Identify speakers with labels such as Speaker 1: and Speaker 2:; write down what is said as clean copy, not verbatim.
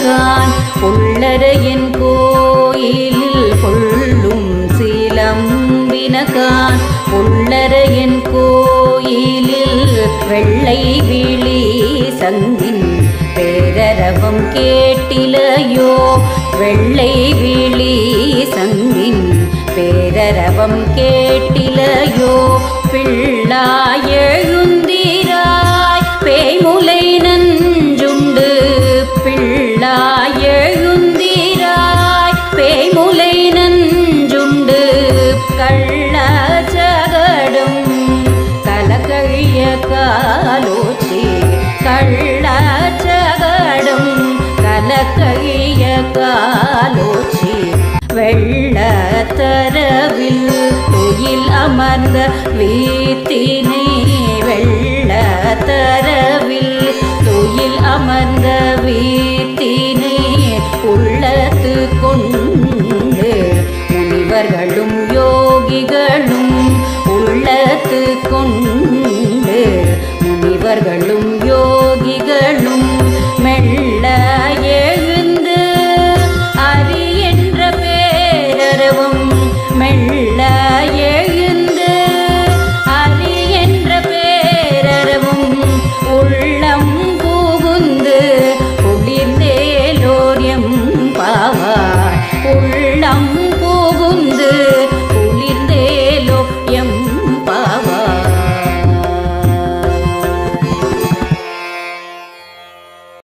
Speaker 1: பினகான் புள்ளரையன் கோயிலில் கொள்ளும் சிலம்பினகான் புள்ளரையன் கோயிலில் வெள்ளை விழி சங்கின் பேரரவம் கேட்டிலையோ வெள்ளை விழி சங்கின் பேரரவம் கேட்டிலையோ பிள்ளாய் எழுந்திராய் பேய்முலை நஞ்சுண்டு பிள்ளாய் எழுந்திராய் பேய்முலை நஞ்சுண்டு கள்ளச்சகடும் கலகழிய காலோச்சி கள்ளச்சகடும் கலகழிய காலோச்சி வெள்ளத்தரவில் துயில் அமர்ந்த வீத்தி